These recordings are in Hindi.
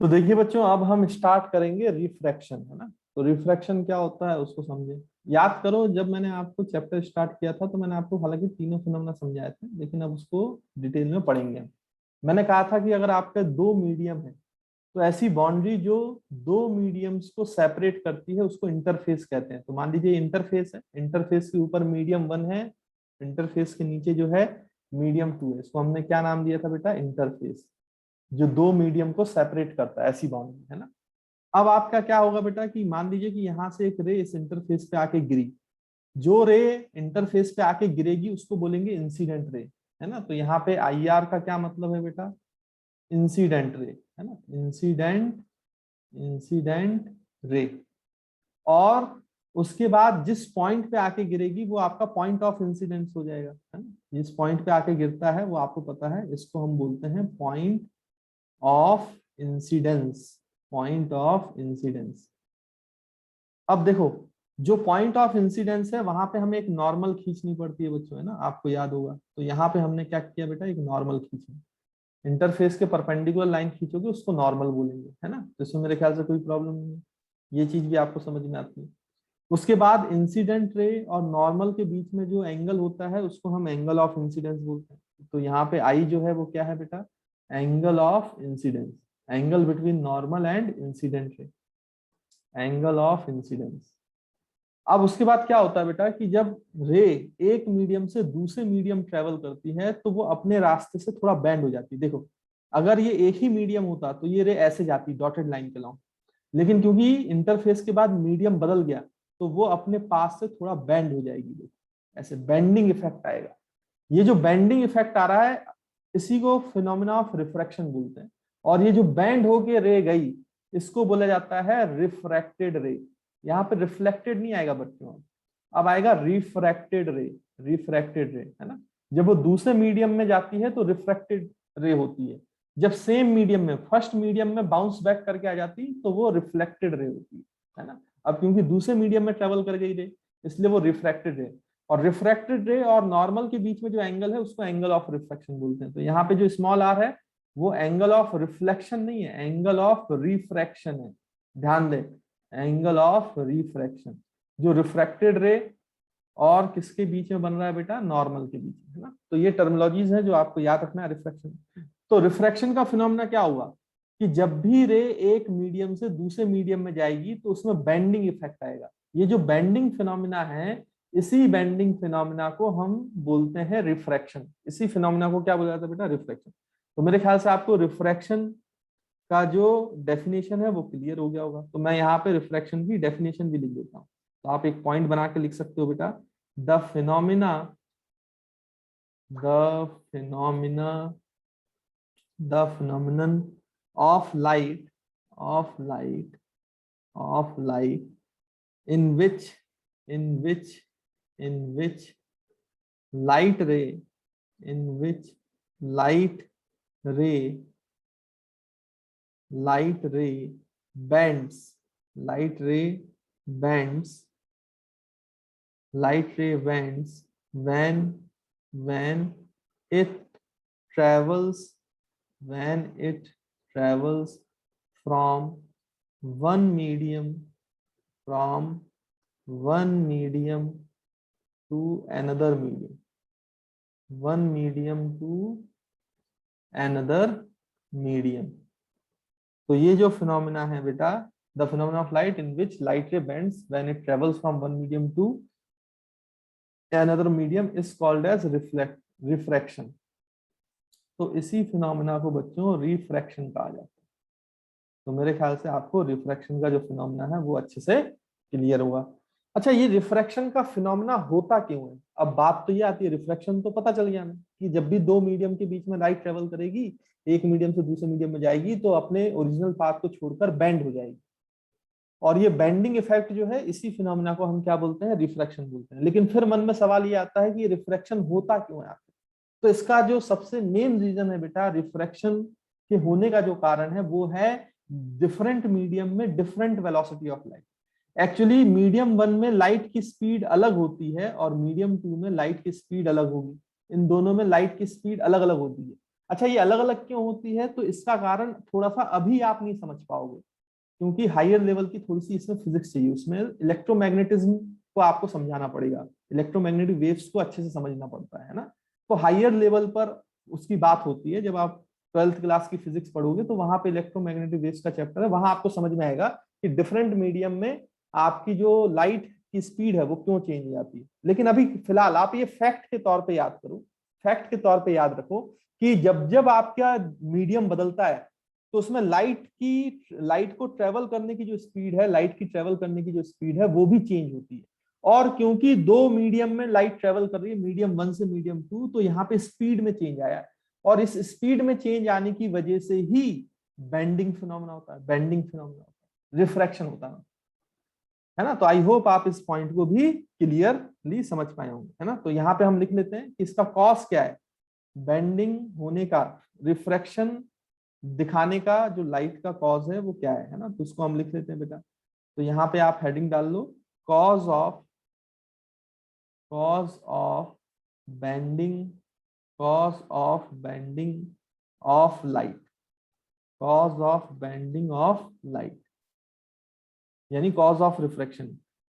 तो देखिए बच्चों, अब हम स्टार्ट करेंगे रिफ्रैक्शन, है ना। तो रिफ्रैक्शन क्या होता है उसको समझे। याद करो, जब मैंने आपको चैप्टर स्टार्ट किया था तो मैंने आपको हालांकि तीनों फिनोमेना समझाए थे, लेकिन अब उसको डिटेल में पढ़ेंगे। मैंने कहा था कि अगर आपके दो मीडियम है तो ऐसी बाउंड्री जो दो मीडियम्स को सेपरेट करती है उसको इंटरफेस कहते हैं। तो मान लीजिए इंटरफेस है, इंटरफेस के ऊपर मीडियम 1 है, इंटरफेस के नीचे जो है मीडियम 2 है। इसको हमने क्या नाम दिया था बेटा? इंटरफेस, जो दो मीडियम को सेपरेट करता है, ऐसी बाउंड्री, है ना। अब आपका क्या होगा बेटा कि मान लीजिए कि यहां से एक रे इस इंटरफेस पे आके गिरी। जो रे इंटरफेस पे आके गिरेगी उसको बोलेंगे इंसिडेंट रे, है ना। तो यहाँ पे आई आर का क्या मतलब है बेटा? इंसिडेंट रे, है ना। Incident, incident ray. और उसके बाद जिस पॉइंट पे आके गिरेगी वो आपका पॉइंट ऑफ इंसिडेंस हो जाएगा, है ना। जिस पॉइंट पे आके गिरता है वो आपको पता है, इसको हम बोलते हैं point of incidence, point of incidence. अब देखो, जो पॉइंट ऑफ इंसिडेंस है वहां पे हमें एक नॉर्मल खींचनी पड़ती है बच्चों, है ना, आपको याद होगा। तो यहाँ पे हमने क्या किया बेटा? एक नॉर्मल खींची। इंटरफेस के परपेंडिकुलर लाइन खींचोगे उसको नॉर्मल बोलेंगे, है ना। तो इसमें मेरे ख्याल से कोई प्रॉब्लम नहीं है, ये चीज भी आपको समझ में आती है। उसके बाद इंसिडेंट रे और नॉर्मल के बीच में जो एंगल होता है उसको हम एंगल ऑफ इंसिडेंस बोलते हैं। तो यहाँ पे आई जो है वो क्या है बेटा? Angle of incidence, angle between normal and incident ray, angle of incidence. अब उसके बाद क्या होता है बेटा कि जब रे एक मीडियम से दूसरे मीडियम ट्रेवल करती है तो वो अपने रास्ते से थोड़ा बैंड हो जाती है। देखो, अगर ये एक ही मीडियम होता तो ये रे ऐसे जाती डॉटेड लाइन के लॉन्ग, लेकिन क्योंकि इंटरफेस के बाद मीडियम बदल गया तो वो अपने पास से थोड़ा बैंड हो जाएगी। देखो, ऐसे बेंडिंग इफेक्ट आएगा। ये जो बेंडिंग इफेक्ट आ रहा है इसी को फिनोमेना ऑफ रिफ्रैक्शन बोलते हैं। और ये जो बैंड होके रे गई इसको बोला जाता है रिफ्रैक्टेड रे। यहाँ पे रिफ्लेक्टेड नहीं आएगा बच्चों, अब आएगा रिफ्रैक्टेड रे, रिफ्रैक्टेड रे, है ना। जब वो दूसरे मीडियम में जाती है तो रिफ्रैक्टेड रे होती है। जब सेम मीडियम में, फर्स्ट मीडियम में बाउंस बैक करके आ जाती तो वो रिफ्लेक्टेड रे होती है ना। अब क्योंकि दूसरे मीडियम में ट्रेवल कर गई रे इसलिए वो रिफ्रैक्टेड रे। और रिफ्रैक्टेड रे और नॉर्मल के बीच में जो एंगल है उसको एंगल ऑफ रिफ्लेक्शन बोलते हैं। तो यहाँ पे जो स्मॉल आर है वो एंगल ऑफ रिफ्लेक्शन नहीं है, एंगल ऑफ रिफ्रैक्शन है। ध्यान दे, एंगल ऑफ रिफ्रैक्शन। जो रिफ्रैक्टेड रे और किसके बीच में बन रहा है बेटा? नॉर्मल के बीच में, है ना। तो ये टर्मिनोलॉजीज है जो आपको याद रखना है रिफ्रैक्शन। तो रिफ्रैक्शन का फिनोमेना क्या हुआ कि जब भी रे एक मीडियम से दूसरे मीडियम में जाएगी तो उसमें बेंडिंग इफेक्ट आएगा। ये जो बेंडिंग फिनोमेना है, इसी बेंडिंग फिनोमेना को हम बोलते हैं रिफ्रैक्शन। इसी फिनोमेना को क्या बोला जाता है बेटा? रिफ्रैक्शन। तो मेरे ख्याल से आपको रिफ्रैक्शन का जो डेफिनेशन है वो क्लियर हो गया होगा। तो मैं यहाँ पे रिफ्रैक्शन की डेफिनेशन भी लिख देता हूँ, तो आप एक पॉइंट बना के लिख सकते हो बेटा। The phenomena, the phenomena, the phenomenon of light, of light, of light in which, in which, in which light ray, in which light ray, light ray bends, light ray bends, light ray bends when it travels, when it travels from one medium, from one medium to another medium, one medium to another medium। तो ये जो फिनोमेना है बेटा, the phenomena of light in which light ray bends when it travels from one medium to another medium is called as refraction. तो इसी फिनोमेना को बच्चों रिफ्रैक्शन कहा जाता है। तो मेरे ख्याल से आपको रिफ्रैक्शन का जो फिनोमेना है वो अच्छे से क्लियर हुआ। अच्छा, ये रिफ्रैक्शन का फिनोमेना होता क्यों है? अब बात तो ये आती है, रिफ्रैक्शन तो पता चल गया ना कि जब भी दो मीडियम के बीच में लाइट ट्रेवल करेगी, एक मीडियम से दूसरे मीडियम में जाएगी तो अपने ओरिजिनल पाथ को छोड़कर बेंड हो जाएगी। और ये बेंडिंग इफेक्ट जो है इसी फिनोमेना को हम क्या बोलते हैं? रिफ्रैक्शन बोलते हैं। लेकिन फिर मन में सवाल ये आता है कि रिफ्रैक्शन होता क्यों है आखिर? तो इसका जो सबसे मेन रीजन है बेटा रिफ्रैक्शन के होने का जो कारण है वो है डिफरेंट मीडियम में different velocity of light. Actually medium 1 में लाइट की स्पीड अलग होती है और मीडियम 2 में लाइट की स्पीड अलग होगी। इन दोनों में लाइट की स्पीड अलग अलग होती है। अच्छा, ये अलग अलग क्यों होती है? तो इसका कारण थोड़ा सा अभी आप नहीं समझ पाओगे, क्योंकि हायर लेवल की थोड़ी सी इसमें फिजिक्स चाहिए, उसमें इलेक्ट्रोमैग्नेटिज्म को आपको समझाना पड़ेगा, इलेक्ट्रोमैग्नेटिक वेव्स को अच्छे से समझना पड़ता है ना। तो हायर लेवल पर उसकी बात होती है, जब आप 12th क्लास की फिजिक्स पढ़ोगे तो वहां पे इलेक्ट्रोमैग्नेटिक वेव्स का चैप्टर है, वहां आपको समझ में आएगा कि डिफरेंट मीडियम में आपकी जो लाइट की स्पीड है वो क्यों चेंज हो जाती है। लेकिन अभी फिलहाल आप ये फैक्ट के तौर पे याद करो, फैक्ट के तौर पे याद रखो कि जब जब आपका मीडियम बदलता है तो उसमें लाइट को ट्रेवल करने की जो स्पीड है, लाइट की ट्रेवल करने की जो स्पीड है वो भी चेंज होती है। और क्योंकि दो मीडियम में लाइट ट्रेवल कर रही है, मीडियम 1 से मीडियम 2, तो यहाँ पे स्पीड में चेंज आया है, और इस स्पीड में चेंज आने की वजह से ही बेंडिंग फिनोमेना होता है, बेंडिंग फिनोमेना होता है, रिफ्रैक्शन होता है ना। तो आई होप आप इस पॉइंट को भी क्लियरली समझ पाए होंगे, है ना। तो यहाँ पे हम लिख लेते हैं कि इसका कॉज क्या है, बेंडिंग होने का, रिफ्रैक्शन दिखाने का जो लाइट का कॉज है वो क्या है ना। तो उसको हम लिख लेते हैं बेटा। तो यहाँ पे आप हेडिंग डाल लो, cause of bending, cause of bending of light, cause of bending of light, यानी कॉज ऑफ रिफ्रैक्शन।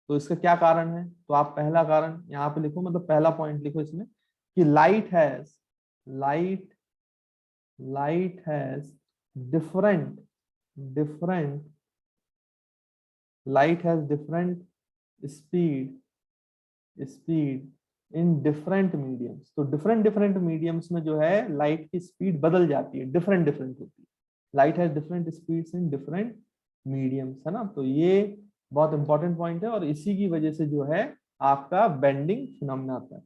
तो इसका क्या कारण है? तो आप पहला कारण यहाँ पे लिखो, मतलब पहला पॉइंट लिखो इसमें कि light light has different different light has different speed in different mediums. तो डिफरेंट डिफरेंट मीडियम्स में जो है लाइट की स्पीड बदल जाती है, डिफरेंट डिफरेंट होती है। Light has different speeds in different mediums, है ना। तो ये बहुत इंपॉर्टेंट पॉइंट है, और इसी की वजह से जो है आपका बेंडिंग फिनोमेना आता है।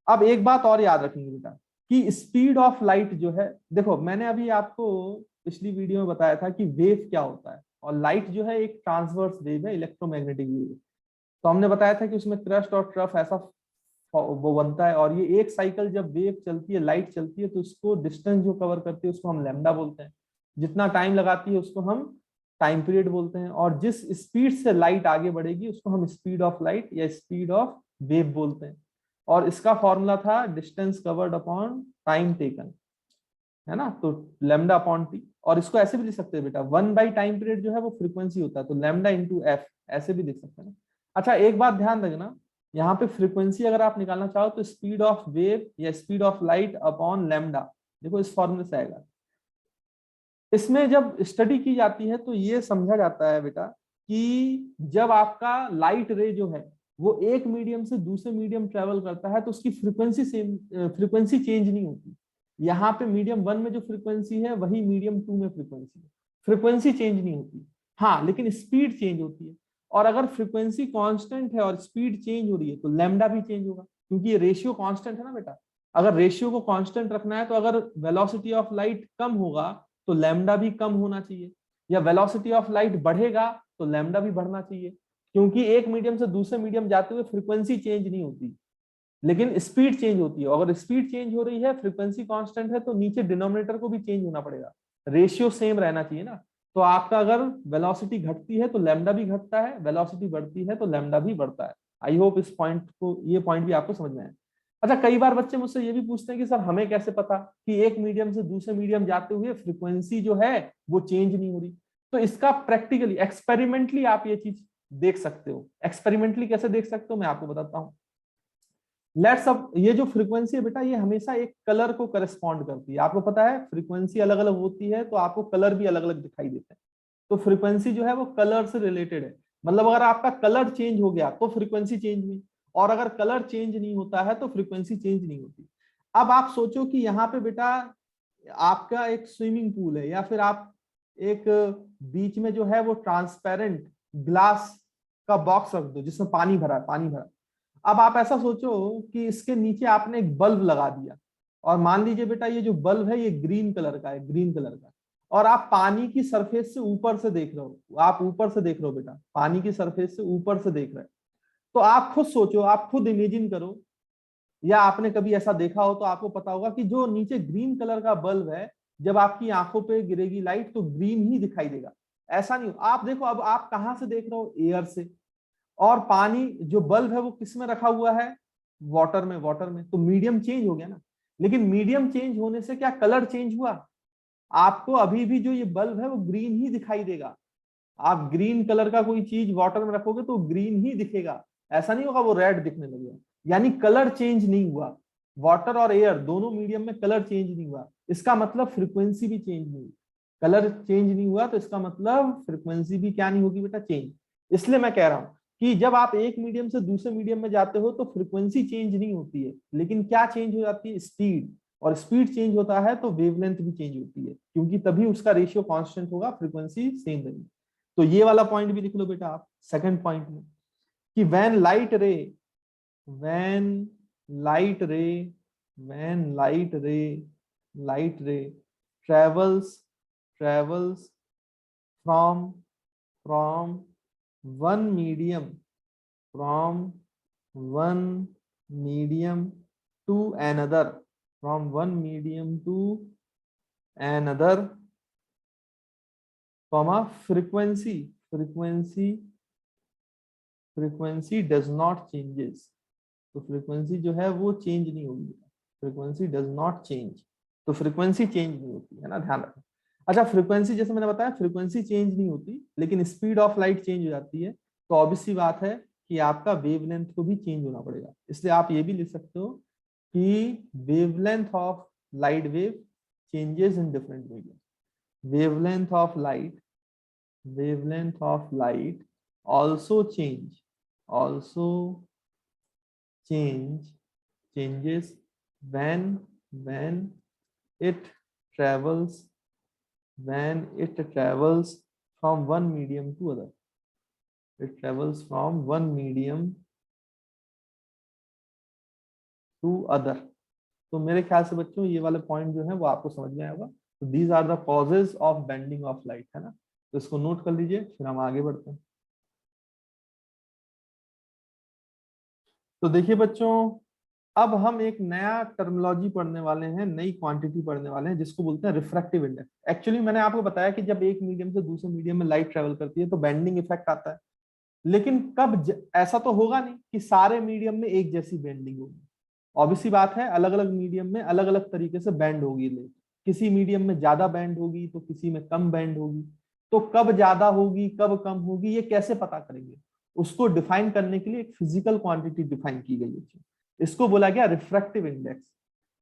अब एक बात और याद रखेंगे बेटा कि स्पीड ऑफ लाइट जो है, देखो मैंने अभी आपको पिछली वीडियो में बताया था कि वेव क्या होता है, और लाइट जो है एक ट्रांसवर्स वेव है, इलेक्ट्रोमैग्नेटिक वेव। तो हमने बताया था कि उसमें क्रस्ट और ट्रफ ऐसा वो बनता है, और ये एक साइकिल जब वेव चलती है, लाइट चलती है, तो उसको डिस्टेंस जो कवर करती है उसको हम लैम्डा बोलते हैं, जितना टाइम लगाती है उसको हम टाइम पीरियड बोलते हैं, और जिस स्पीड से लाइट आगे बढ़ेगी उसको हम स्पीड ऑफ लाइट या स्पीड ऑफ वेव बोलते हैं। और इसका फॉर्मूला था distance covered upon time taken, है ना। तो लैम्डा अपॉन टी, और इसको ऐसे भी लिख सकते हैं बेटा, 1 टाइम पीरियड जो है वो फ्रीक्वेंसी होता है, तो लैम्डा इंटू एफ, ऐसे भी लिख सकते हैं। अच्छा, एक बात ध्यान रखना, यहाँ पे फ्रीक्वेंसी अगर आप निकालना चाहो तो स्पीड ऑफ वेव या speed of light upon lambda, देखो इस फॉर्मूले से आएगा। इसमें जब स्टडी की जाती है तो ये समझा जाता है बेटा कि जब आपका लाइट रे जो है वो एक मीडियम से दूसरे मीडियम ट्रेवल करता है तो उसकी फ्रीक्वेंसी सेम, फ्रीक्वेंसी चेंज नहीं होती। यहाँ पे मीडियम 1 में जो फ्रीक्वेंसी है वही मीडियम 2 में फ्रीक्वेंसी है, फ्रीक्वेंसी चेंज नहीं होती। हाँ, लेकिन स्पीड चेंज होती है, और अगर फ्रीक्वेंसी कांस्टेंट है और स्पीड चेंज हो रही है तो लैम्डा भी चेंज होगा, क्योंकि ये रेशियो कांस्टेंट है ना बेटा। अगर रेशियो को कांस्टेंट रखना है तो अगर वेलोसिटी ऑफ लाइट कम होगा तो लैम्डा भी कम होना चाहिए, या वेलोसिटी ऑफ लाइट बढ़ेगा तो लैम्डा भी बढ़ना चाहिए, क्योंकि एक मीडियम से दूसरे मीडियम जाते हुए फ्रीक्वेंसी चेंज नहीं होती, लेकिन स्पीड चेंज होती है। अगर स्पीड चेंज हो रही है, फ्रीक्वेंसी कांस्टेंट है, तो नीचे डिनोमिनेटर को भी चेंज होना पड़ेगा, रेशियो सेम रहना चाहिए ना। तो आपका अगर वेलोसिटी घटती है तो लैम्डा भी घटता है, वेलोसिटी बढ़ती है तो लैम्डा भी बढ़ता है। आई होप इस पॉइंट को, ये पॉइंट भी आपको समझ में आए। अच्छा, कई बार बच्चे मुझसे ये भी पूछते हैं कि सर हमें कैसे पता कि एक मीडियम से दूसरे मीडियम जाते हुए फ्रीक्वेंसी जो है वो चेंज नहीं हो रही। तो इसका प्रैक्टिकली, एक्सपेरिमेंटली आप ये चीज देख सकते हो। एक्सपेरिमेंटली कैसे देख सकते हो मैं आपको बताता हूँ। लेट्स अब, ये जो फ्रीक्वेंसी है बेटा ये हमेशा एक कलर को करस्पॉन्ड करती है। आपको पता है फ्रीक्वेंसी अलग अलग होती है तो आपको कलर भी अलग अलग दिखाई देते हैं। तो फ्रीक्वेंसी जो है वो कलर से रिलेटेड है, मतलब अगर आपका कलर चेंज हो गया तो फ्रीक्वेंसी चेंज हुई, और अगर कलर चेंज नहीं होता है तो फ्रीक्वेंसी चेंज नहीं होती। अब आप सोचो कि यहाँ पे बेटा आपका एक स्विमिंग पूल है, या फिर आप एक बीच में जो है वो ट्रांसपेरेंट ग्लास का बॉक्स रख दो जिसमें पानी भरा है, पानी भरा। अब आप ऐसा सोचो कि इसके नीचे आपने एक बल्ब लगा दिया, और मान लीजिए बेटा ये जो बल्ब है ये ग्रीन कलर का है, ग्रीन कलर का, और आप पानी की सरफेस से ऊपर से देख रहे हो, आप ऊपर से देख रहे हो बेटा, पानी की सरफेस से ऊपर से देख रहे हो। तो आप खुद सोचो, आप खुद इमेजिन करो, या आपने कभी ऐसा देखा हो तो आपको पता होगा कि जो नीचे ग्रीन कलर का बल्ब है, जब आपकी आंखों पे गिरेगी लाइट तो ग्रीन ही दिखाई देगा। ऐसा नहीं, आप देखो अब आप कहां से देख रहे हो, एयर से, और पानी जो बल्ब है वो किस में रखा हुआ है, वाटर में, वाटर में, तो मीडियम चेंज हो गया ना। लेकिन मीडियम चेंज होने से क्या कलर चेंज हुआ? आपको अभी भी जो ये बल्ब है वो ग्रीन ही दिखाई देगा। आप ग्रीन कलर का कोई चीज वाटर में रखोगे तो ग्रीन ही दिखेगा, ऐसा नहीं होगा वो रेड दिखने लगेगा। यानी कलर चेंज नहीं हुआ। वाटर और एयर दोनों मीडियम में कलर चेंज नहीं हुआ, इसका मतलब फ्रीक्वेंसी भी चेंज नहीं हुई। कलर चेंज नहीं हुआ तो इसका मतलब फ्रीक्वेंसी भी क्या नहीं होगी बेटा, चेंज। इसलिए मैं कह रहा हूं कि जब आप एक मीडियम से दूसरे मीडियम में जाते हो तो फ्रीक्वेंसी चेंज नहीं होती है, लेकिन क्या चेंज हो जाती है, स्पीड। और स्पीड चेंज होता है तो वेवलेंथ भी चेंज होती है, क्योंकि तभी उसका रेशियो कांस्टेंट होगा, फ्रीक्वेंसी सेम रहेगी। तो ये वाला पॉइंट भी लिख लो बेटा आप सेकंड पॉइंट में, कि when light ray when light ray travels from from one medium from one medium to another from one medium to another, comma frequency does not changes। तो फ्रीक्वेंसी जो है वो चेंज नहीं होगी, फ्रीक्वेंसी डज नॉट चेंज। तो फ्रीक्वेंसी चेंज नहीं होती है ना, ध्यान रखना। अच्छा, फ्रीक्वेंसी जैसे मैंने बताया फ्रीक्वेंसी चेंज नहीं होती, लेकिन स्पीड ऑफ लाइट चेंज हो जाती है। तो ऑब्वियस सी बात है कि आपका वेवलेंथ को भी चेंज होना पड़ेगा। इसलिए आप ये भी लिख सकते हो कि wavelength of light wave changes in different medium. Wavelength of light also changes when it travels from one medium to other। it travels from one medium to other। तो मेरे ख्याल से बच्चों ये वाले पॉइंट जो है वो आपको समझ में आएगा। तो these are the causes of bending of light, है ना। तो इसको नोट कर लीजिए, फिर हम आगे बढ़ते हैं। तो देखिए बच्चों, अब हम एक नया टर्मिनोलॉजी पढ़ने वाले हैं, नई क्वांटिटी पढ़ने वाले हैं, जिसको बोलते हैं रिफ्रैक्टिव इंडेक्स। एक्चुअली मैंने आपको बताया कि जब एक मीडियम से दूसरे मीडियम में लाइट ट्रेवल करती है तो बेंडिंग इफेक्ट आता है। लेकिन ऐसा तो होगा नहीं कि सारे मीडियम में एक जैसी बेंडिंग होगी। ऑब्वियसली बात है, अलग अलग मीडियम में अलग अलग तरीके से बैंड होगी लाइट। किसी मीडियम में ज्यादा बैंड होगी तो किसी में कम बैंड होगी। तो कब ज्यादा होगी कब कम होगी ये कैसे पता करेंगे? उसको डिफाइन करने के लिए एक फिजिकल क्वांटिटी डिफाइन की गई है, इसको बोला गया रिफ्रैक्टिव इंडेक्स।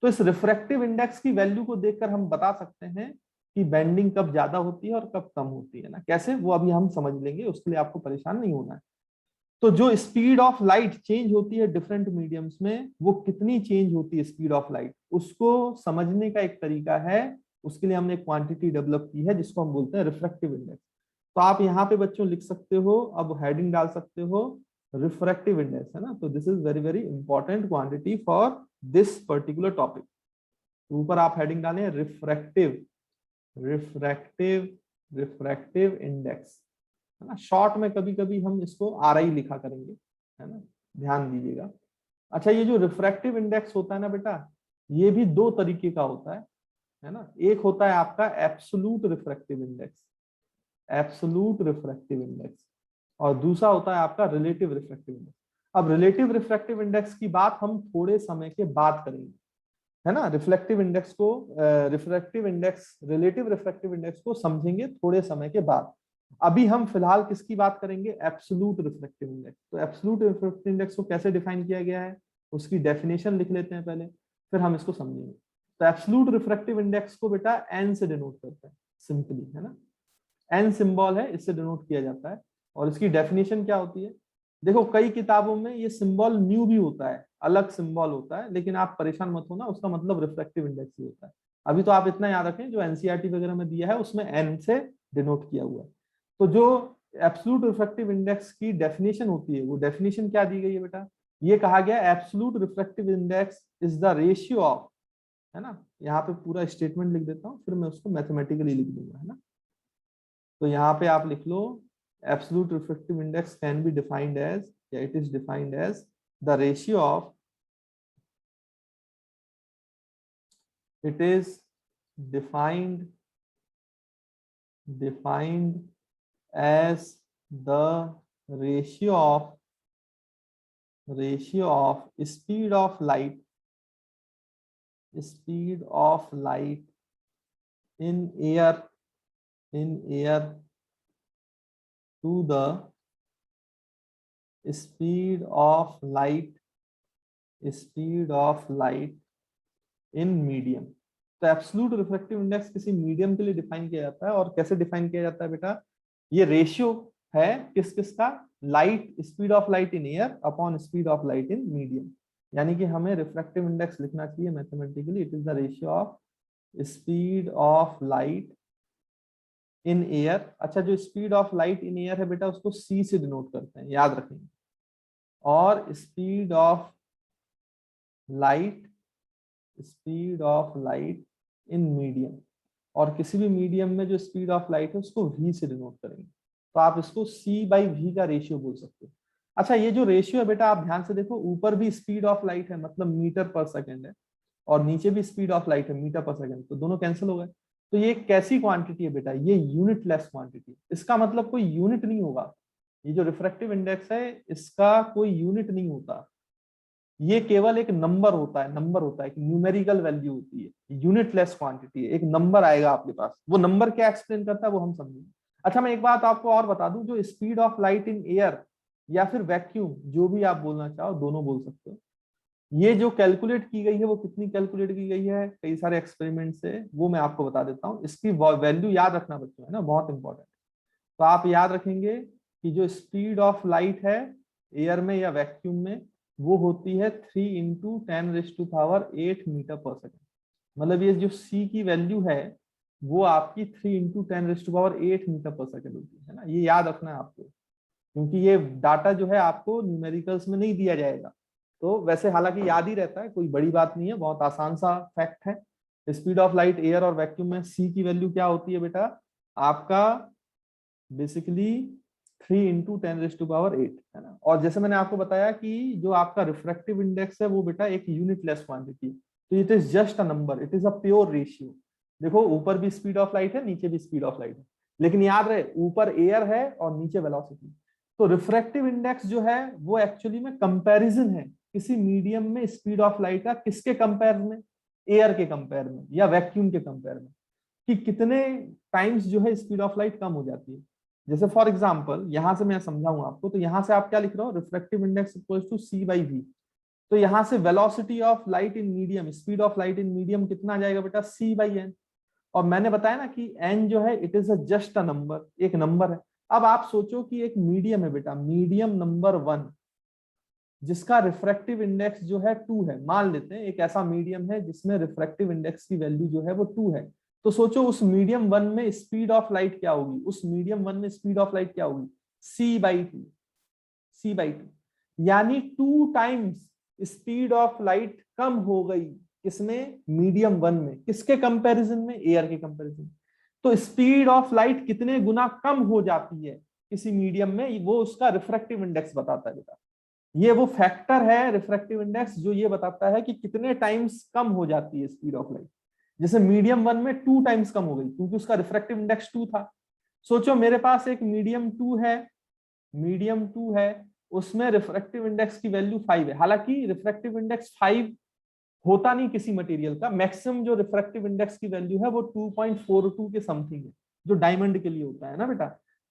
तो इस रिफ्रैक्टिव इंडेक्स की वैल्यू को देखकर हम बता सकते हैं कि बेंडिंग कब ज्यादा होती है और कब कम होती है ना। कैसे, वो अभी हम समझ लेंगे, उसके लिए आपको परेशान नहीं होना है। तो जो स्पीड ऑफ लाइट चेंज होती है डिफरेंट मीडियम्स में, वो कितनी चेंज होती है स्पीड ऑफ लाइट, उसको समझने का एक तरीका है। उसके लिए हमने एक क्वांटिटी डेवलप की है जिसको हम बोलते हैं रिफ्रैक्टिव इंडेक्स। तो आप यहाँ पे बच्चों लिख सकते हो, अब हेडिंग डाल सकते हो रिफ्रैक्टिव इंडेक्स, है ना। तो this is very very important quantity for this particular topic. ऊपर आप हेडिंग डालें रिफ्रैक्टिव रिफ्रैक्टिव रिफ्रैक्टिव इंडेक्स, है ना। शॉर्ट में कभी कभी हम इसको RI लिखा करेंगे, है ना, ध्यान दीजिएगा। अच्छा, ये जो रिफ्रैक्टिव इंडेक्स होता है ना बेटा, ये भी दो तरीके का होता है ना। एक होता है आपका एब्सोल्यूट रिफ्रैक्टिव इंडेक्स, और दूसरा होता है आपका रिलेटिव रिफ्रैक्टिव इंडेक्स। अब रिलेटिव रिफ्रैक्टिव इंडेक्स की बात हम थोड़े समय के बाद करेंगे, है ना। रिफ्लेक्टिव इंडेक्स को रिलेटिव रिफ्रैक्टिव इंडेक्स को समझेंगे थोड़े समय के बाद। अभी हम फिलहाल किसकी बात करेंगे, एब्सोल्यूट रिफ्रैक्टिव इंडेक्स। तो एब्सोल्यूट रिफ्रैक्टिव इंडेक्स को कैसे डिफाइन किया गया है, उसकी डेफिनेशन लिख लेते हैं पहले, फिर हम इसको समझेंगे। तो एब्सोल्यूट रिफ्रैक्टिव इंडेक्स को बेटा एन से डिनोट करते हैं सिंपली, है ना। एन सिंबल है, इससे डिनोट किया जाता है। और इसकी डेफिनेशन क्या होती है, देखो कई किताबों में ये सिंबल म्यू भी होता है, अलग सिंबल होता है, लेकिन आप परेशान मत होना, उसका मतलब रिफ्रैक्टिव इंडेक्स ही होता है। अभी तो आप इतना याद रखें, जो एनसीईआरटी वगैरह में दिया है उसमें एन से डिनोट किया हुआ है। तो जो एब्सोल्यूट रिफ्रैक्टिव इंडेक्स की डेफिनेशन होती है, वो डेफिनेशन क्या दी गई है बेटा, ये कहा गया absolute refractive index is the ratio of, है ना। यहाँ पे पूरा स्टेटमेंट लिख देता हूँ, फिर मैं उसको मैथमेटिकली लिख दूंगा, है ना। तो यहाँ पे आप लिख लो, absolute refractive index can be defined as, yeah, it is defined as the ratio of, it is defined as the ratio of speed of light speed of light in air to the speed of light in medium. तो एब्सोल्यूट रिफ्रैक्टिव इंडेक्स किसी मीडियम के लिए डिफाइन किया जाता है, और कैसे डिफाइन किया जाता है बेटा, ये रेशियो है किस किस का, light, speed of light in air upon speed of light in medium. यानी कि हमें रिफ्रैक्टिव इंडेक्स लिखना चाहिए mathematically, it is the ratio of speed of light in air. अच्छा, जो speed of light in air है बेटा, उसको सी से डिनोट करते हैं, याद रखेंगे। और speed of light in medium, और किसी भी मीडियम में जो स्पीड ऑफ लाइट है उसको v से डिनोट करेंगे। तो आप इसको c/v का रेशियो बोल सकते हो। अच्छा, ये जो रेशियो है बेटा, आप ध्यान से देखो, ऊपर भी स्पीड ऑफ लाइट है मतलब मीटर पर सेकेंड है, और नीचे भी स्पीड ऑफ लाइट है मीटर पर सेकेंड, तो दोनों कैंसिल हो गए। तो ये कैसी क्वांटिटी है बेटा, ये यूनिटलेस क्वांटिटी। इसका मतलब कोई यूनिट नहीं होगा, ये जो रिफ्रैक्टिव इंडेक्स है इसका कोई यूनिट नहीं होता, ये केवल एक नंबर होता है, एक न्यूमेरिकल वैल्यू होती है, यूनिटलेस क्वांटिटी है, एक नंबर आएगा आपके पास। वो नंबर क्या एक्सप्लेन करता है वो हम समझेंगे। अच्छा, मैं एक बात आपको और बता दूं, जो speed of light in air या फिर वैक्यूम, जो भी आप बोलना चाहो, दोनों बोल सकते हो, ये जो कैलकुलेट की गई है वो कितनी कैलकुलेट की गई है, कई सारे एक्सपेरिमेंट से, वो मैं आपको बता देता हूँ। इसकी वैल्यू याद रखना बच्चों, है ना, बहुत इंपॉर्टेंट। तो आप याद रखेंगे कि जो स्पीड ऑफ लाइट है एयर में या वैक्यूम में, वो होती है 3 × 10⁸ मीटर पर सेकेंड। मतलब ये जो c की वैल्यू है वो आपकी 3 × 10⁸ मीटर पर सेकेंड होती है ना, ये याद रखना है आपको, क्योंकि ये डाटा जो है आपको न्यूमेरिकल्स में नहीं दिया जाएगा। तो वैसे हालांकि याद ही रहता है, कोई बड़ी बात नहीं है, बहुत आसान सा फैक्ट है। स्पीड ऑफ लाइट एयर और वैक्यूम में c की वैल्यू क्या होती है बेटा, आपका बेसिकली 3 × 10⁸ है ना। और जैसे मैंने आपको बताया कि जो आपका रिफ्रैक्टिव इंडेक्स है वो बेटा एक यूनिटलेस क्वांटिटी, तो it is just a number, it is a pure ratio. देखो, ऊपर भी स्पीड ऑफ लाइट है, नीचे भी स्पीड ऑफ लाइट है, लेकिन याद रहे ऊपर एयर है और नीचे वेलोसिटी। तो रिफ्रैक्टिव इंडेक्स जो है वो एक्चुअली में कंपैरिजन है किसी मीडियम में स्पीड ऑफ लाइट का, किसके कंपेयर में, एयर के कंपेयर में या वैक्यूम के कंपेयर में, कि कितने टाइम्स जो है स्पीड ऑफ लाइट कम हो जाती है। जैसे फॉर एग्जांपल यहां से मैं समझाऊंगा आपको, तो यहां से आप क्या लिख रहे हो, refractive index equals to c/v। तो यहां से velocity of light in medium, speed of light in medium कितना आ जाएगा बेटा, c/n। और मैंने बताया ना कि n जो है it is just a number, एक नंबर है। अब आप सोचो कि एक मीडियम है बेटा, मीडियम नंबर 1, जिसका रिफ्रैक्टिव इंडेक्स जो है 2 है, मान लेते हैं एक ऐसा मीडियम है जिसमें रिफ्रैक्टिव इंडेक्स की वैल्यू जो है वो 2 है। तो सोचो उस मीडियम 1 में स्पीड ऑफ लाइट क्या होगी, उस मीडियम 1 में स्पीड ऑफ लाइट क्या होगी, c/2। यानी 2 टाइम्स स्पीड ऑफ लाइट कम हो गई, किसमें, मीडियम 1 में, किसके कंपैरिजन में, एयर के कंपैरिजन। तो स्पीड ऑफ लाइट कितने गुना कम हो जाती है किसी मीडियम में, वो उसका रिफ्रैक्टिव इंडेक्स बताता है बेटा। ये वो फैक्टर है रिफ्रैक्टिव इंडेक्स जो ये बताता है कि कितने टाइम्स कम हो जाती है स्पीड ऑफ लाइट। जैसे मीडियम 1 में 2 टाइम्स कम हो गई क्योंकि उसका रिफ्रैक्टिव इंडेक्स 2 था। सोचो मेरे पास एक मीडियम 2 है, उसमें रिफ्रैक्टिव इंडेक्स की वैल्यू 5 है। हालांकि रिफ्रैक्टिव इंडेक्स 5 होता नहीं किसी मटेरियल का, मैक्सिमम जो रिफ्रैक्टिव इंडेक्स की वैल्यू है वो 2.42 के समथिंग है, जो डायमंड के लिए होता है ना बेटा।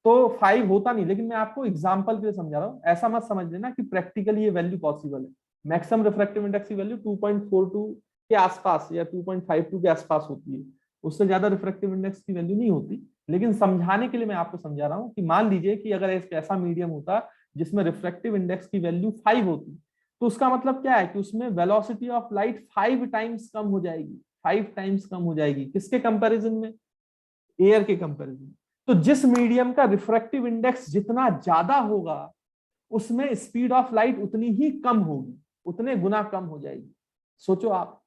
तो 5 होता नहीं, लेकिन मैं आपको एग्जांपल के लिए समझा रहा हूँ, ऐसा मत समझ लेना कि प्रैक्टिकली ये वैल्यू पॉसिबल है। मैक्सिमम रिफ्रैक्टिव इंडेक्स की वैल्यू 2.42 के आसपास या 2.52 के आसपास होती है, उससे ज्यादा रिफ्रैक्टिव इंडेक्स की वैल्यू नहीं होती। लेकिन समझाने के लिए मैं आपको समझा रहा हूँ कि मान लीजिए कि अगर एक ऐसा मीडियम होता जिसमें रिफ्रैक्टिव इंडेक्स की वैल्यू 5 होती, तो उसका मतलब क्या है कि उसमें वेलोसिटी ऑफ लाइट 5 टाइम्स कम हो जाएगी, 5 टाइम्स कम हो जाएगी, किसके कंपैरिजन में, एयर के कंपैरिजन। तो जिस मीडियम का रिफ्रैक्टिव इंडेक्स जितना ज्यादा होगा उसमें स्पीड ऑफ लाइट उतनी ही कम होगी, उतने गुना कम हो जाएगी। सोचो आप,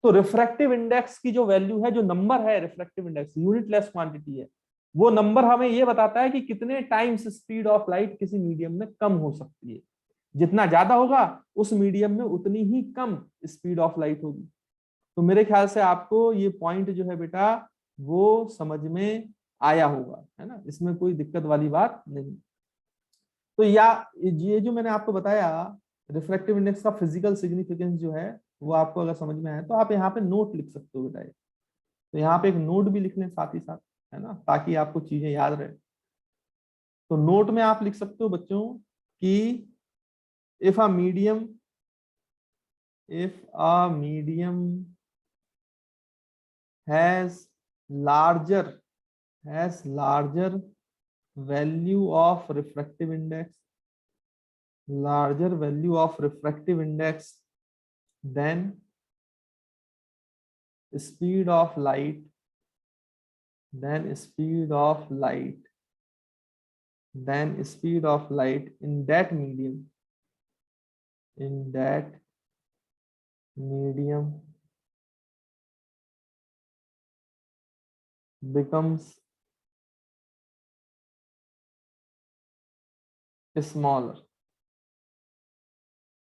तो रिफ्रैक्टिव इंडेक्स की जो वैल्यू है, जो नंबर है रिफ्रैक्टिव इंडेक्स, यूनिटलेस क्वांटिटी है, वो नंबर हमें ये बताता है कि कितने टाइम्स स्पीड ऑफ लाइट किसी मीडियम में कम हो सकती है। जितना ज्यादा होगा उस मीडियम में उतनी ही कम स्पीड ऑफ लाइट होगी। तो मेरे ख्याल से आपको ये पॉइंट जो है बेटा वो समझ में आया होगा, है ना, इसमें कोई दिक्कत वाली बात नहीं। तो या ये जो मैंने आपको बताया रिफ्रैक्टिव इंडेक्स का फिजिकल सिग्निफिकेंस जो है वो आपको अगर समझ में आए तो आप यहाँ पे नोट लिख सकते हो बेटा। तो यहाँ पे एक नोट भी लिख लें साथ ही साथ, है ना, ताकि आपको चीजें याद रहे। तो नोट में आप लिख सकते हो बच्चों कि if a medium has larger value of refractive index, then speed of light in that medium becomes smaller,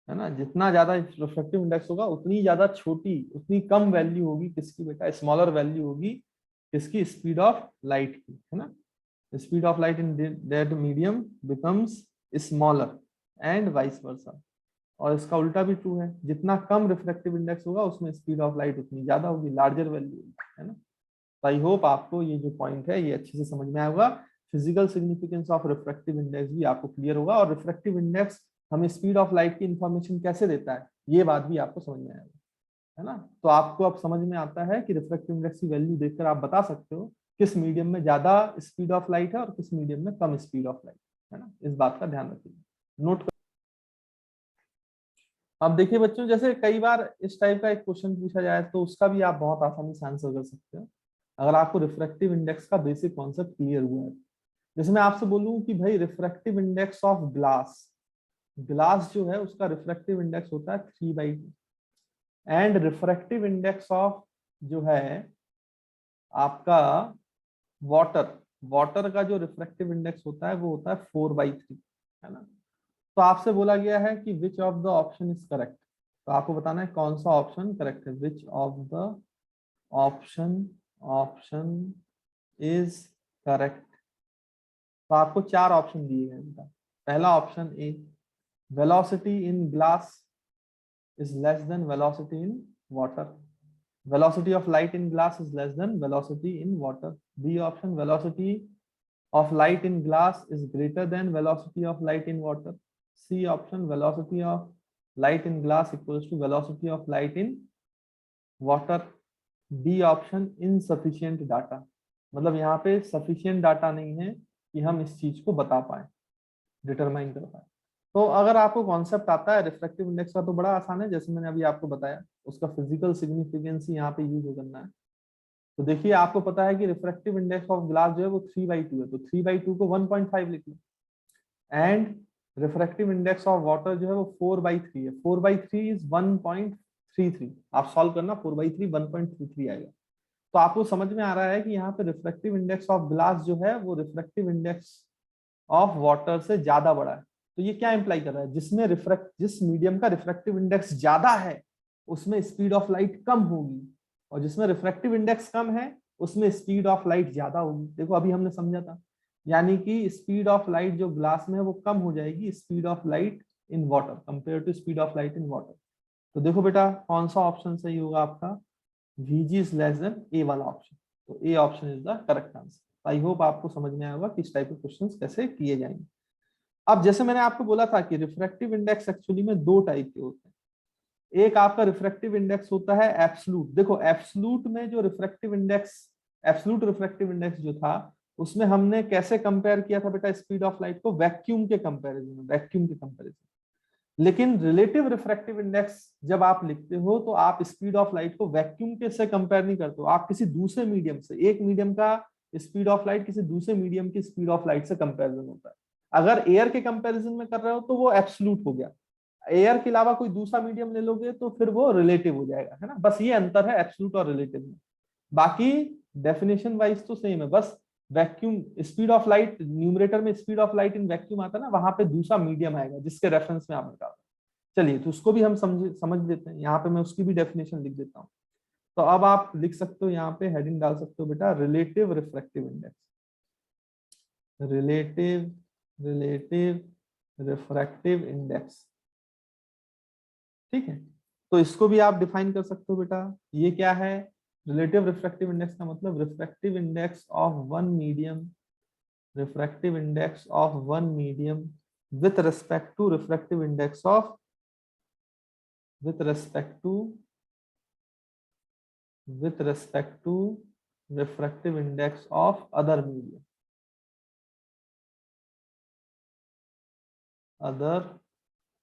है ना। जितना ज्यादा रिफ्रैक्टिव इंडेक्स होगा उतनी ज्यादा छोटी, उतनी कम वैल्यू होगी किसकी बेटा, स्मॉलर वैल्यू होगी किसकी, स्पीड ऑफ लाइट की, है ना। Speed of light in that medium becomes smaller and vice versa. और इसका उल्टा भी ट्रू है, जितना कम रिफ्रैक्टिव इंडेक्स होगा उसमें स्पीड ऑफ लाइट उतनी ज्यादा होगी, लार्जर वैल्यू होगी, है ना। तो आई होप आपको ये जो पॉइंट है ये अच्छे से समझ में आएगा। Physical significance of refractive index भी आपको क्लियर होगा, और रिफ्रैक्टिव इंडेक्स हमें स्पीड ऑफ लाइट की इंफॉर्मेशन कैसे देता है ये बात भी आपको समझ में आएगा, है ना। तो आपको अब समझ में आता है कि रिफ्रैक्टिव इंडेक्स की वैल्यू देखकर आप बता सकते हो किस मीडियम में ज्यादा स्पीड ऑफ लाइट है और किस मीडियम में कम स्पीड ऑफ लाइट, है ना। इस बात का ध्यान रखिए, नोट। अब देखिए बच्चों, जैसे कई बार इस टाइप का एक क्वेश्चन पूछा जाए तो उसका भी आप बहुत आसानी से आंसर कर सकते हो अगर आपको रिफ्रैक्टिव इंडेक्स का बेसिक कॉन्सेप्ट क्लियर हुआ है। जैसे मैं आपसे बोलूं कि भाई refractive index of glass, glass जो है उसका रिफ्रैक्टिव इंडेक्स होता है 3/2, एंड रिफ्रैक्टिव इंडेक्स ऑफ जो है आपका वाटर, वाटर का जो रिफ्रैक्टिव इंडेक्स होता है वो होता है 4/3, है ना। तो आपसे बोला गया है कि which of the option is correct, तो आपको बताना है कौन सा ऑप्शन करेक्ट है, which of the option option is correct. तो आपको 4 ऑप्शन दिए गए हैं। पहला option A, velocity in glass is less than velocity in water. Velocity of light in glass is less than velocity in water. B option, velocity of light in glass is greater than velocity of light in water. C option, velocity of light in glass equals to velocity of light in water. D option, insufficient data, मतलब यहाँ पे sufficient data नहीं है कि हम इस चीज को बता पाए, डिटरमाइन कर पाए। तो अगर आपको कॉन्सेप्ट आता है रिफ्रैक्टिव इंडेक्स का तो बड़ा आसान है, जैसे मैंने अभी आपको बताया, उसका फिजिकल सिग्निफिकेंस यहाँ पे यूज करना है। तो देखिए आपको पता है कि रिफ्रैक्टिव इंडेक्स ऑफ ग्लास जो है वो 3/2 है, तो 3/2 को 1.5 लिख लो। And refractive index of water जो है वो 4/3 है, 4/3 इज 1.33। आप सॉल्व करना, 4/3 1.33 आएगा। तो आपको समझ में आ रहा है कि यहाँ पे रिफ्रैक्टिव इंडेक्स ऑफ ग्लास जो है वो रिफ्रैक्टिव इंडेक्स ऑफ वाटर से ज्यादा बड़ा है। तो ये क्या इंप्लाई कर रहा है, जिस मीडियम का रिफ्रैक्टिव इंडेक्स ज्यादा है उसमें स्पीड ऑफ लाइट कम होगी, और जिसमें रिफ्रैक्टिव इंडेक्स कम है उसमें स्पीड ऑफ लाइट ज्यादा होगी। देखो अभी हमने समझा था, यानी कि स्पीड ऑफ लाइट जो ग्लास में है वो कम हो जाएगी speed of light in water compare to speed of light in water. तो देखो बेटा कौन सा ऑप्शन सही होगा आपका, VG इज लेस देन ए वाला ऑप्शन। तो A option is the correct answer. I hope आपको समझ में आया होगा कि इस टाइप के क्वेश्चंस कैसे किए जाएंगे। अब जैसे मैंने आपको बोला था कि रिफ्रैक्टिव इंडेक्स एक्चुअली में 2 टाइप के होते हैं। एक आपका रिफ्रैक्टिव इंडेक्स होता है एब्सलूट। देखो एब्सलूट में जो refractive index, absolute refractive index जो था उसमें हमने कैसे कंपेयर किया था बेटा स्पीड ऑफ लाइट को, वैक्यूम के कंपैरिजन में, वैक्यूम के कंपैरिजन। लेकिन रिलेटिव रिफ्रैक्टिव इंडेक्स जब आप लिखते हो तो आप स्पीड ऑफ लाइट को वैक्यूम के से कंपेयर नहीं करते हो, आप किसी दूसरे मीडियम से, एक मीडियम का स्पीड ऑफ लाइट किसी दूसरे मीडियम की स्पीड ऑफ लाइट से कंपेरिजन होता है। अगर एयर के कंपैरिजन में कर रहे हो तो वो एब्सलूट हो गया, एयर के अलावा कोई दूसरा मीडियम ले लोगे तो फिर वो रिलेटिव हो जाएगा, है ना। बस ये अंतर है एब्सलूट और रिलेटिव में, बाकी डेफिनेशन वाइज तो सेम है। बस vacuum, speed of light numerator में speed of light in vacuum आता है ना, वहां पे दूसरा मीडियम आएगा जिसके रेफरेंस में आप निकालते हैं। चलिए तो उसको भी हम समझ लेते हैं, यहाँ पे मैं उसकी भी डेफिनेशन लिख देता हूँ। तो अब आप लिख सकते हो, यहाँ पे हेडिंग डाल सकते हो बेटा, relative refractive index, relative relative refractive index, ठीक है। तो इसको भी आप डिफाइन कर सकते हो बेटा। ये क्या है, रिलेटिव रिफ्रैक्टिव इंडेक्स का मतलब refractive index of one medium, refractive index of one medium with respect to refractive index of, with respect to refractive index of other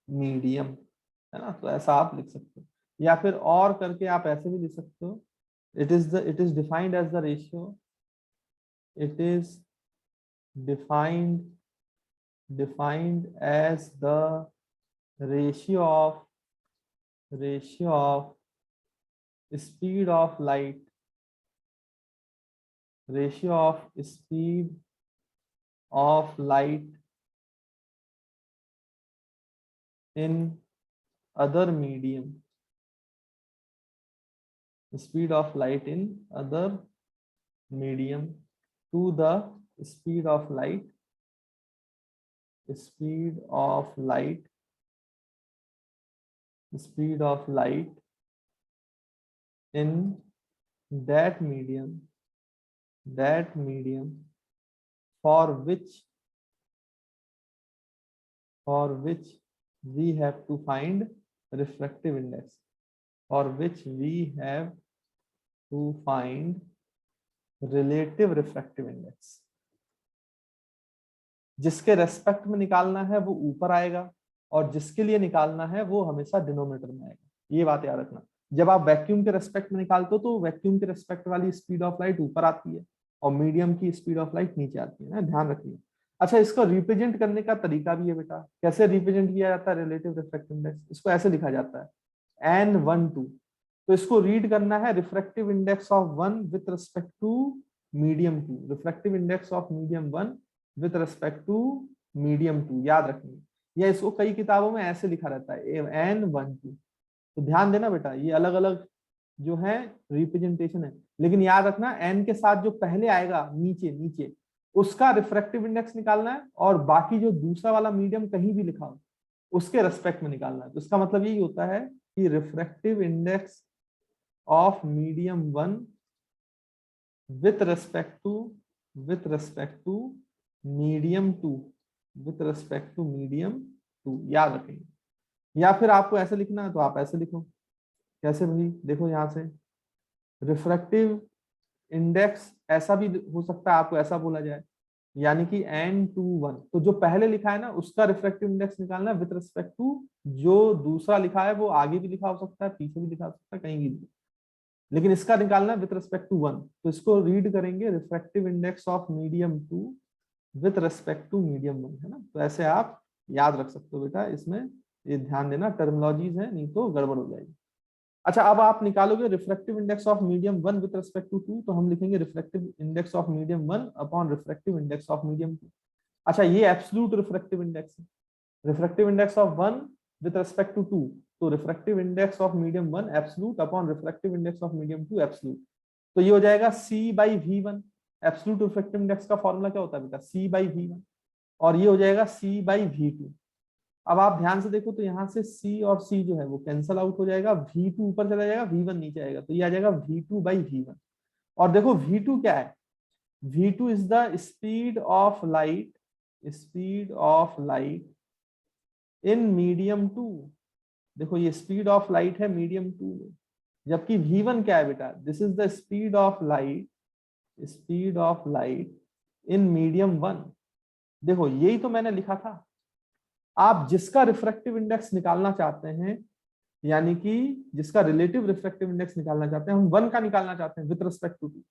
medium, है ना। तो ऐसा आप लिख सकते हो, या फिर और करके आप ऐसे भी लिख सकते हो, it is defined as the ratio, it is defined as the ratio of speed of light, ratio of speed of light in other medium, speed of light in other medium to the speed of light in that medium for which we have to find refractive index, relative refractive index। जिसके रेस्पेक्ट में निकालना है वो ऊपर आएगा, और जिसके लिए निकालना है वो हमेशा डिनोमिनेटर में आएगा। ये बात याद रखना, जब आप वैक्यूम के रेस्पेक्ट में निकालते हो तो वैक्यूम के रेस्पेक्ट वाली स्पीड ऑफ लाइट ऊपर आती है और मीडियम की स्पीड ऑफ लाइट नीचे आती है ना, ध्यान रखिए। अच्छा, इसको रिप्रेजेंट करने का तरीका भी है बेटा। कैसे रिप्रेजेंट किया जाता है रिलेटिव रिफ्रैक्टिव इंडेक्स? इसको ऐसे लिखा जाता है N12। तो इसको रीड करना है refractive index of 1 with respect to medium 2, refractive index of medium 1 with respect to medium 2, याद रखिए। या इसको कई किताबों में ऐसे लिखा रहता है N12। तो ध्यान देना बेटा, ये अलग अलग जो है रिप्रेजेंटेशन है, लेकिन याद रखना एन के साथ जो पहले आएगा नीचे उसका रिफ्रैक्टिव इंडेक्स निकालना है, और बाकी जो दूसरा वाला मीडियम कहीं भी लिखा हो उसके रेस्पेक्ट में निकालना है। तो इसका मतलब यही होता है कि refractive index of medium 1 with respect to medium 2, याद रखेंगे। या फिर आपको ऐसे लिखना है तो आप ऐसे लिखो। कैसे भाई? देखो यहाँ से रिफ्रैक्टिव इंडेक्स ऐसा भी हो सकता है, आपको ऐसा बोला जाए, यानी कि N21। तो जो पहले लिखा है ना उसका रिफ्रैक्टिव इंडेक्स निकालना है विद रिस्पेक्ट टू जो दूसरा लिखा है, वो आगे भी लिखा हो सकता है, पीछे भी लिखा हो सकता है, कहीं भी, लेकिन इसका निकालना है विद रिस्पेक्ट टू 1। तो इसको रीड करेंगे refractive index of medium 2 with respect to medium 1, है ना। तो ऐसे आप याद रख सकते हो बेटा, इसमें ये ध्यान देना, टर्मिनोलॉजीज है, नहीं तो गड़बड़ हो जाएगी। अच्छा, अब आप निकालोगे refractive index of medium 1 with respect to 2, तो हम लिखेंगे refractive index of medium 1 upon refractive index of medium 2। अच्छा, ये एब्सोल्यूट रिफ्रैक्टिव इंडेक्स है। Refractive index of 1 with respect to 2, तो refractive index of medium 1 absolute upon refractive index of medium 2 absolute. तो ये हो जाएगा C/V1। एब्सोल्यूट रिफ्रैक्टिव इंडेक्स का फॉर्मूला क्या होता है बेटा? C/V1। और ये हो जाएगा C/V2। अब आप ध्यान से देखो तो यहाँ से C और C जो है वो कैंसल आउट हो जाएगा, V2 ऊपर चला जाएगा, V1 नीचे आएगा, तो ये आ जाएगा V2/V1। और देखो V2 क्या है? V2 is the speed of light in medium 2। देखो ये स्पीड ऑफ लाइट है मीडियम 2 में, जबकि V1 क्या है बेटा? This is the speed of light in medium 1। देखो यही तो मैंने लिखा था। आप जिसका रिफ्रैक्टिव इंडेक्स निकालना चाहते हैं, यानी कि जिसका रिलेटिव रिफ्रैक्टिव इंडेक्स निकालना चाहते हैं, हम 1 का निकालना चाहते हैं विद रिस्पेक्ट टू 2,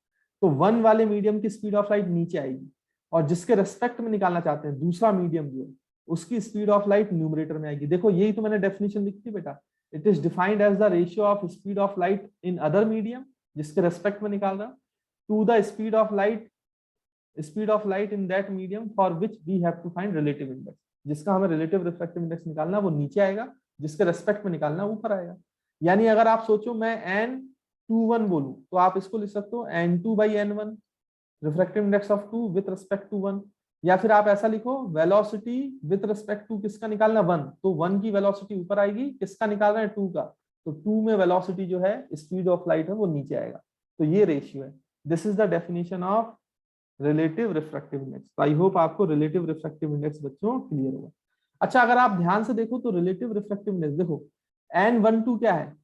तो 1 वाले मीडियम की स्पीड ऑफ लाइट नीचे आएगी, और जिसके रेस्पेक्ट में निकालना चाहते हैं दूसरा मीडियम जो है उसकी स्पीड ऑफ लाइट न्यूमरेटर में आएगी। देखो यही तो मैंने डेफिनेशन लिखी थी बेटा, it is defined as the ratio of speed of light in other medium, जिसके रेस्पेक्ट में निकाल रहा, to the speed of light in that medium for which we have to find relative index. जिसका हमें रिलेटिव रिफ्रैक्टिव इंडेक्स निकालना वो नीचे आएगा, जिसके रेस्पेक्ट में निकालना ऊपर आएगा। यानी अगर आप सोचो मैं N21 बोलूं तो आप इसको लिख सकते हो N2/N1, refractive index of 2 with respect to 1। या फिर आप ऐसा लिखो वेलोसिटी विथ रिस्पेक्ट टू किसका निकालना? 1, तो 1 की वेलोसिटी ऊपर आएगी, किसका निकालना है? 2 का, तो 2 में वेलोसिटी जो है, स्पीड ऑफ लाइट है, वो नीचे आएगा। तो ये रेशियो है। This is the definition of relative refractive index. तो आई होप आपको रिलेटिव रिफ्रैक्टिव इंडेक्स बच्चों क्लियर होगा। अच्छा, अगर आप ध्यान से देखो तो रिलेटिव रिफ्रैक्टिव इंडेक्स देखो, n12 क्या है,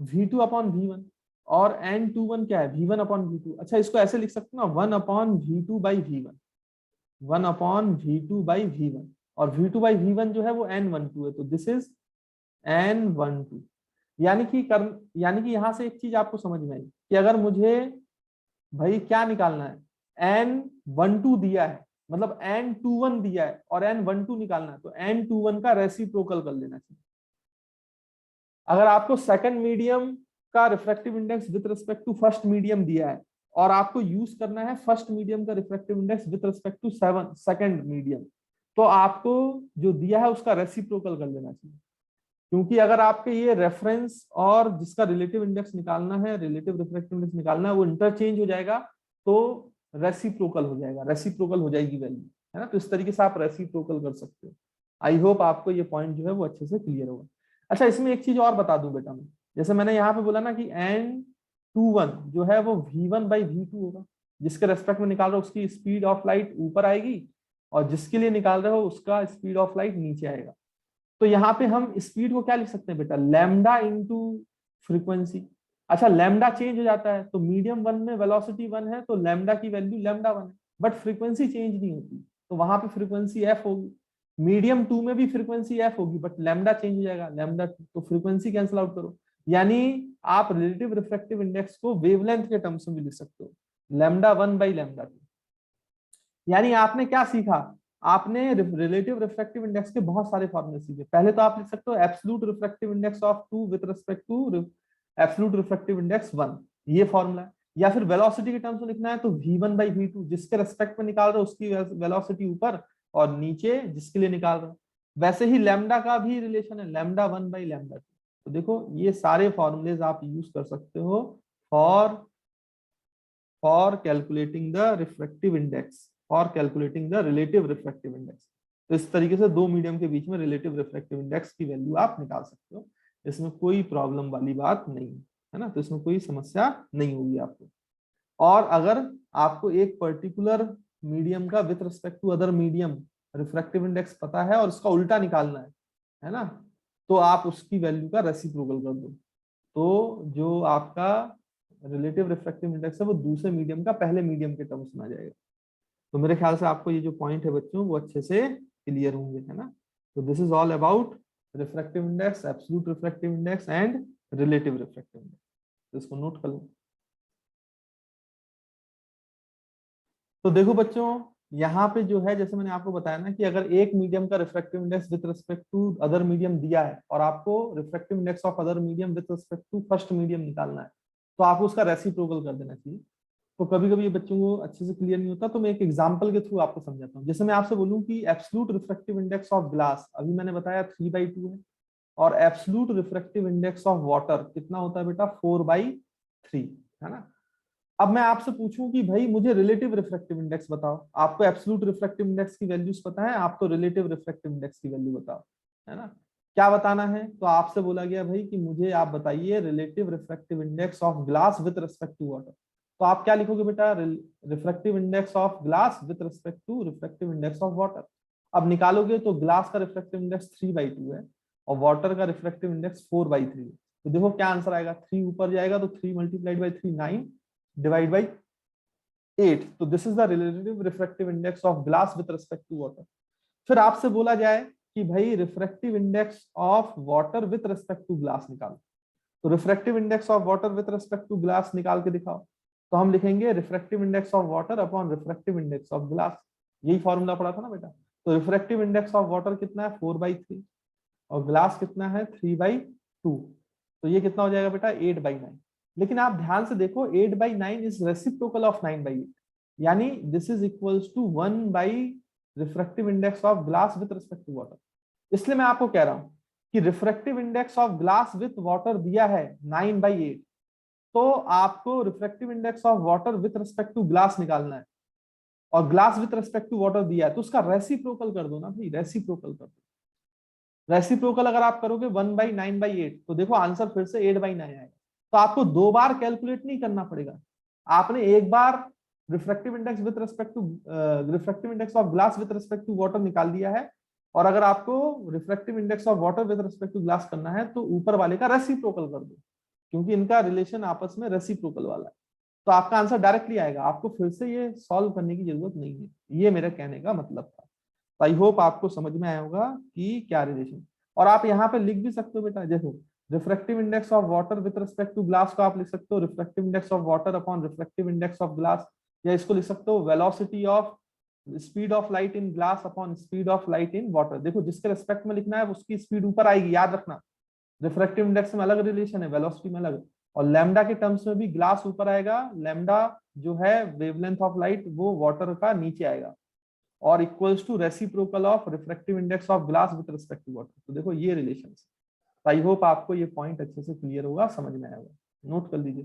v2 अपॉन v1, और n21 क्या है, v1 अपॉन v2। अच्छा, इसको ऐसे लिख सकते हो ना, 1 upon v2 by v1, 1 upon v2 by v1, और v2 बाई v1 जो है वो n12 है, तो दिस इज n12। यानी कि यहां से एक चीज आपको समझ में आई कि अगर मुझे भाई क्या निकालना है, n12 दिया है, मतलब n21 दिया है और n12 निकालना है, तो n21 का रेसिप्रोकल कर लेना चाहिए। अगर आपको सेकंड मीडियम का refractive index with respect to first medium दिया है और आपको यूज करना है फर्स्ट मीडियम का refractive index with respect to second medium, तो आपको जो दिया है उसका रेसिप्रोकल कर लेना चाहिए। क्योंकि अगर आपके ये रेफरेंस और जिसका रिलेटिव इंडेक्स निकालना है, रिलेटिव रिफ्रैक्टिव इंडेक्स निकालना है, वो इंटरचेंज हो जाएगा तो रेसिप्रोकल हो जाएगा, रेसिप्रोकल हो जाएगी वैल्यू, है ना। तो इस तरीके से आप रेसिप्रोकल कर सकते हो। आई होप आपको ये पॉइंट जो है वो अच्छे से क्लियर होगा। अच्छा, इसमें एक चीज और बता दूं बेटा मैं, जैसे मैंने यहाँ पे बोला ना कि n21 जो है वो v1 बाई v2 होगा, जिसके रेस्पेक्ट में निकाल रहे हो उसकी स्पीड ऑफ लाइट ऊपर आएगी, और जिसके लिए निकाल रहे हो उसका स्पीड ऑफ लाइट नीचे आएगा। तो यहाँ पे हम स्पीड को क्या लिख सकते हैं बेटा, लैम्डा इंटू फ्रीक्वेंसी। अच्छा, लैम्डा चेंज हो जाता है, तो मीडियम 1 में वेलोसिटी 1 है तो लैम्डा की वैल्यू लैम्डा 1 है, बट फ्रीक्वेंसी चेंज नहीं होती, तो वहां पे फ्रीक्वेंसी एफ होगी। मीडियम 2 में भी फ्रीक्वेंसी एफ होगी, बट लैम्डा चेंज हो जाएगा, लैम्डा 2, तो फ्रीक्वेंसी कैंसिल आउट करो। यानी आप रिलेटिव रिफ्रैक्टिव इंडेक्स को वेवलेंथ के टर्म्स में भी लिख सकते हो, लैम्डा 1 बाई लैम्डा 2। यानी आपने क्या सीखा, आपने रिलेटिव रिफ्रैक्टिव इंडेक्स के बहुत सारे फॉर्मूले सीखे। पहले तो आप लिख सकते हो absolute refractive index of 2 with respect to absolute refractive index 1, ये फॉर्मूला है। या फिर वेलोसिटी के टर्म्स में लिखना है तो v1 बाई v2, जिसके रेस्पेक्ट में निकाल रहे हो उसकी वेलोसिटी ऊपर और नीचे जिसके लिए निकाल रहे हो। वैसे ही लैम्डा का भी रिलेशन है, लैम्डा 1 बाई लैम्डा 2। तो देखो ये सारे फॉर्मूलेज आप यूज कर सकते हो for calculating the refractive index, और calculating the relative refractive index. तो इस तरीके से दो मीडियम के बीच में रिलेटिव रिफ्रैक्टिव इंडेक्स की वैल्यू आप निकाल सकते हो। इसमें कोई प्रॉब्लम वाली बात नहीं है ना, तो इसमें कोई समस्या नहीं होगी आपको। और अगर आपको एक पर्टिकुलर मीडियम का with respect to other medium refractive index पता है और उसका उल्टा निकालना है ना, तो आप उसकी वैल्यू का रेसिप्रोकल कर दो, तो जो आपका रिलेटिव रिफ्रैक्टिव इंडेक्स है वो दूसरे मीडियम का पहले मीडियम के टर्म्स में आ जाएगा। तो मेरे ख्याल से आपको ये जो पॉइंट है बच्चों वो अच्छे से क्लियर होंगे, है ना। तो this is all about refractive index, absolute refractive index and relative refractive index. तो इसको नोट कर लो। तो देखो बच्चों, यहाँ पे जो है जैसे मैंने आपको बताया ना कि अगर एक मीडियम का refractive index with respect to other medium दिया है और आपको refractive index of other medium with respect to first medium निकालना है, तो आपको उसका रेसिप्रोकल कर देना चाहिए। तो कभी कभी ये बच्चों को अच्छे से क्लियर नहीं होता, तो मैं एक एग्जांपल के थ्रू आपको समझाता हूँ। जैसे मैं आपसे बोलूँ कि absolute refractive index of glass, अभी मैंने बताया 3/2 है, और absolute refractive index of water कितना होता है बेटा, 4/3, है ना। अब मैं आपसे पूछूं कि भाई मुझे रिलेटिव रिफ्रैक्टिव इंडेक्स बताओ, आपको एब्सोल्यूट रिफ्रैक्टिव इंडेक्स की वैल्यूज पता है, आपको रिलेटिव रिफ्रैक्टिव इंडेक्स की वैल्यू बताओ, है ना। क्या बताना है, तो आपसे बोला गया भाई कि मुझे आप बताइए relative refractive index of glass with respect to water. तो आप क्या लिखोगे बेटा, refractive index of glass with respect to refractive index of water. अब निकालोगे तो ग्लास का रिफ्रैक्टिव इंडेक्स 3/2 है और वाटर का रिफ्रैक्टिव इंडेक्स 4/3 है। तो देखो क्या आंसर आएगा, 3 ऊपर जाएगा तो 3 मल्टीप्लाइड बाई 3 9 डिवाइड बाई 8। तो this is the relative refractive index of glass with respect to water. फिर आपसे बोला जाए कि भाई refractive index of water with respect to glass निकालो, तो refractive index of water with respect to glass निकाल के दिखाओ। तो हम लिखेंगे refractive index of water upon refractive index of glass, यही फॉर्मूला पड़ा था ना बेटा। तो रिफ्रैक्टिव इंडेक्स ऑफ वाटर कितना है, 4/3, और ग्लास कितना है, 3/2। तो ये कितना हो जाएगा बेटा, 8/9। लेकिन आप ध्यान से देखो, 8/9 इज रेसिप्रोकल ऑफ 9/8, यानी this is equals to 1 by refractive index of glass with respect to water. इसलिए मैं आपको कह रहा हूं कि refractive index of glass with water दिया है 9/8, तो आपको refractive index of water with respect to glass निकालना है, और glass with respect to water दिया है तो उसका रेसिप्रोकल कर दो ना भाई, रेसिप्रोकल कर दो। रेसिप्रोकल अगर आप करोगे 1/9/8, तो देखो आंसर फिर से 8/9 आएगा। तो आपको 2 बार कैलकुलेट नहीं करना पड़ेगा, आपने एक बार refractive index with respect to refractive index of glass with respect to water निकाल दिया है, और अगर आपको refractive index of water with respect to glass करना है तो ऊपर वाले का रेसिप्रोकल कर दो, क्योंकि इनका रिलेशन आपस में रेसिप्रोकल वाला है, तो आपका आंसर डायरेक्टली आएगा, आपको फिर से ये सॉल्व करने की जरूरत नहीं है। ये मेरा कहने का मतलब था। आई होप आपको समझ में आया होगा कि क्या रिलेशन। और आप यहाँ पे लिख भी सकते हो बेटा, देखो refractive index of water with respect to glass को आप लिख सकते हो refractive index of water upon refractive index of glass, या इसको लिख सकते हो velocity of speed of light in glass upon speed of light in water. देखो जिसके रिस्पेक्ट में लिखना है उसकी स्पीड ऊपर आएगी, याद रखना। रिफ्रैक्टिव इंडेक्स में अलग रिलेशन है, वेलोसिटी में अलग, और लैम्डा के टर्म्स में भी ग्लास ऊपर आएगा, लैम्डा जो है वेवलेंथ ऑफ लाइट वो वाटर का नीचे आएगा, और equals to reciprocal of refractive index of glass with respect to water. तो देखो ये रिलेशन, आई होप आपको ये पॉइंट अच्छे से क्लियर होगा, समझ में आएगा, नोट कर लीजिए।